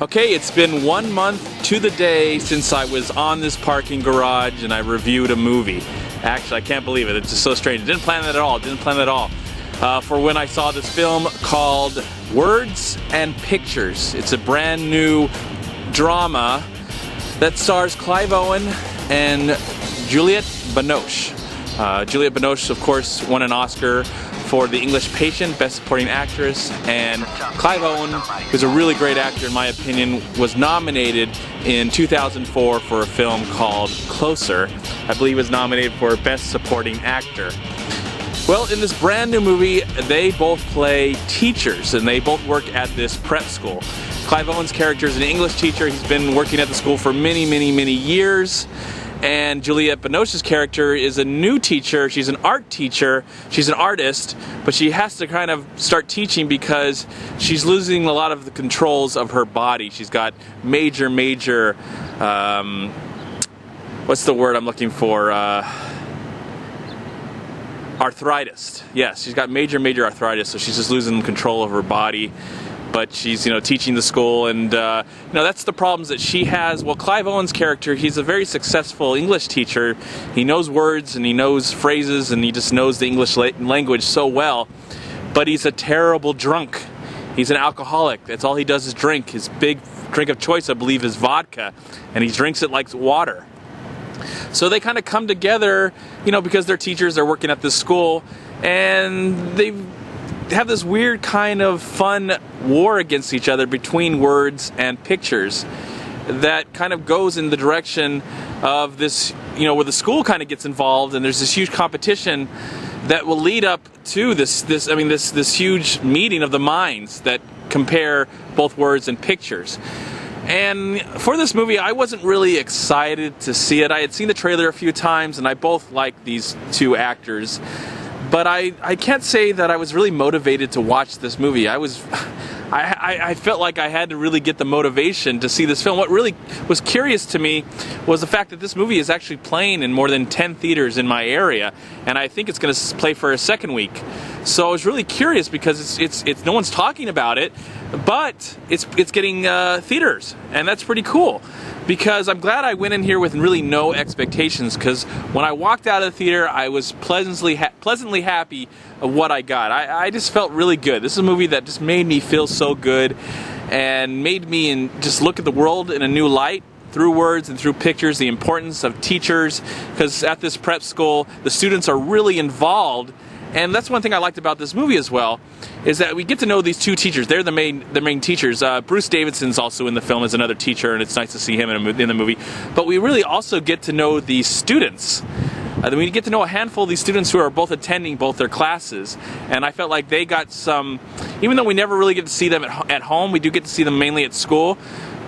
Okay, it's been 1 month to the day since I was on this parking garage and I reviewed a movie. Actually, I can't believe it. It's just so strange. Didn't plan that at all. For when I saw this film called Words and Pictures. It's a brand new drama that stars Clive Owen and Juliette Binoche. Juliette Binoche, of course, won an Oscar for The English Patient, Best Supporting Actress, and Clive Owen, who's a really great actor in my opinion, was nominated in 2004 for a film called Closer. I believe he was nominated for Best Supporting Actor. Well, in this brand new movie, they both play teachers, and they both work at this prep school. Clive Owen's character is an English teacher. He's been working at the school for many years. And Juliette Binoche's character is a new teacher. She's an art teacher. She's an artist, but she has to kind of start teaching because she's losing a lot of the controls of her body. She's got major, what's the word I'm looking for? Arthritis. Yes, she's got major arthritis, so she's just losing control of her body. But she's, teaching the school, and that's the problems that she has. Well, Clive Owen's character, he's a very successful English teacher. He knows words and he knows phrases and he just knows the English language so well. But he's a terrible drunk. He's an alcoholic. That's all he does is drink. His big drink of choice, I believe, is vodka, and he drinks it like water. So they kind of come together, because they're teachers, they're working at this school, and they have this weird kind of fun war against each other between words and pictures that kind of goes in the direction of this, where the school kind of gets involved, and there's this huge competition that will lead up to this huge meeting of the minds that compare both words and pictures. And for this movie, I wasn't really excited to see it. I had seen the trailer a few times, and I both like these two actors. But I can't say that I was really motivated to watch this movie. I felt like I had to really get the motivation to see this film. What really was curious to me was the fact that this movie is actually playing in more than 10 theaters in my area, and I think it's going to play for a second week. So I was really curious because it's no one's talking about it, but it's getting theaters, and that's pretty cool. Because I'm glad I went in here with really no expectations, because when I walked out of the theater, I was pleasantly happy of what I got. I just felt really good. This is a movie that just made me feel so good and made me just look at the world in a new light through words and through pictures, the importance of teachers, because at this prep school, the students are really involved. And that's one thing I liked about this movie as well, is that we get to know these two teachers. They're the main teachers. Bruce Davidson's also in the film as another teacher, and it's nice to see him in the movie. But we really also get to know the students. We get to know a handful of these students who are both attending both their classes. And I felt like they got some, even though we never really get to see them at home, we do get to see them mainly at school.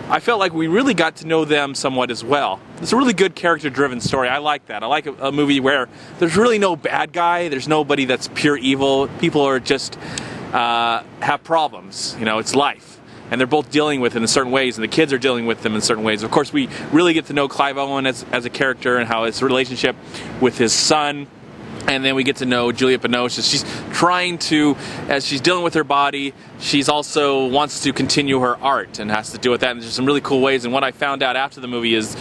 I felt like we really got to know them somewhat as well. It's a really good character-driven story. I like that. I like a movie where there's really no bad guy. There's nobody that's pure evil. People are just have problems. It's life. And they're both dealing with it in certain ways, and the kids are dealing with them in certain ways. Of course, we really get to know Clive Owen as a character and how his relationship with his son. And then we get to know Juliette Binoche as she's trying to, as she's dealing with her body, she's also wants to continue her art and has to deal with that. And there's some really cool ways. And what I found out after the movie is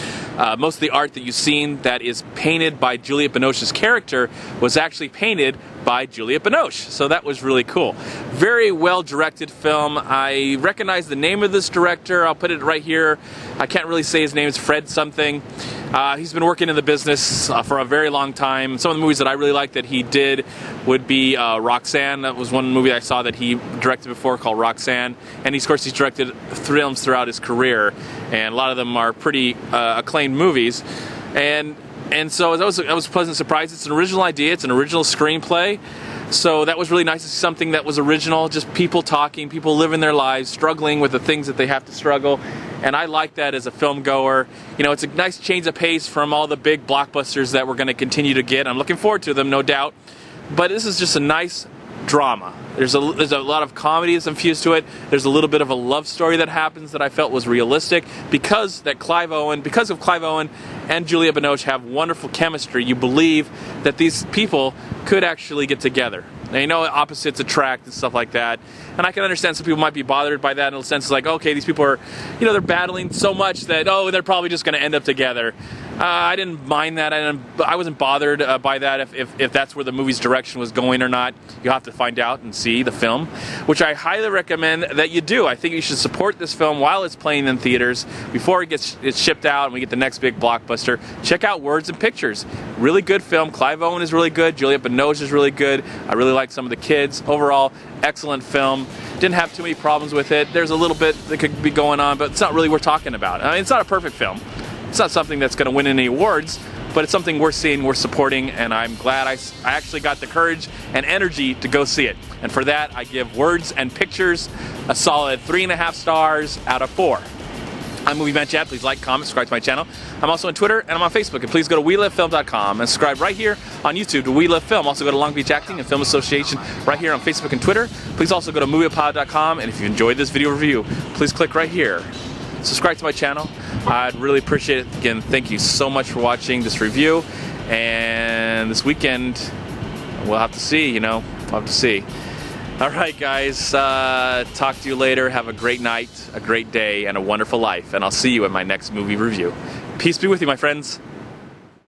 most of the art that you've seen that is painted by Juliette Binoche's character was actually painted by Juliette Binoche. So that was really cool. Very well directed film. I recognize the name of this director. I'll put it right here. I can't really say his name. It's Fred something. He's been working in the business for a very long time. Some of the movies that I really like that he did would be Roxanne. That was one movie I saw that he directed before called Roxanne. And of course he's directed films throughout his career. And a lot of them are pretty acclaimed movies. And so that was a pleasant surprise. It's an original idea. It's an original screenplay. So that was really nice to see something that was original, just people talking, people living their lives, struggling with the things that they have to struggle. And I like that as a film goer. It's a nice change of pace from all the big blockbusters that we're going to continue to get. I'm looking forward to them, no doubt. But this is just a nice drama. There's a lot of comedy that's infused to it. There's a little bit of a love story that happens that I felt was realistic because of Clive Owen and Juliette Binoche have wonderful chemistry. You believe that these people could actually get together. Now, you know, opposites attract and stuff like that. And I can understand some people might be bothered by that in the sense like, okay, these people are, you know, they're battling so much that, oh, they're probably just going to end up together. I didn't mind that. I wasn't bothered by that if that's where the movie's direction was going or not. You'll have to find out and see the film, which I highly recommend that you do. I think you should support this film while it's playing in theaters before it's shipped out and we get the next big blockbuster. Check out Words and Pictures. Really good film. Clive Owen is really good. Juliette Binoche is really good. I really like some of the kids. Overall, excellent film. Didn't have too many problems with it. There's a little bit that could be going on, but it's not really worth talking about. I mean, it's not a perfect film. It's not something that's going to win any awards, but it's something we're seeing, we're supporting, and I'm glad I actually got the courage and energy to go see it. And for that, I give Words and Pictures a solid 3.5 stars out of 4. I'm MovieManCHAD. Please like, comment, subscribe to my channel. I'm also on Twitter, and I'm on Facebook. And please go to WeLiveFilm.com and subscribe right here on YouTube to We Live Film. Also go to Long Beach Acting and Film Association right here on Facebook and Twitter. Please also go to MoviePod.com, and if you enjoyed this video review, please click right here. Subscribe to my channel. I'd really appreciate it. Again, thank you so much for watching this review. And this weekend, we'll have to see, we'll have to see. All right, guys, talk to you later. Have a great night, a great day, and a wonderful life. And I'll see you in my next movie review. Peace be with you, my friends.